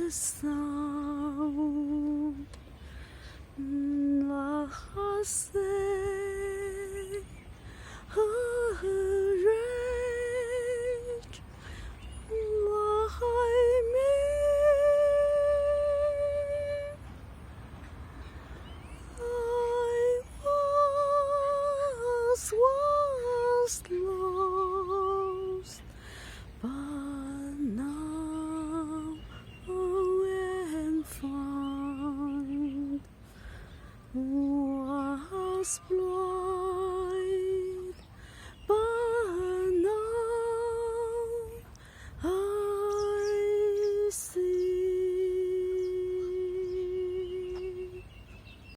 sound lost rage behind me. I was lost, but now am found. Was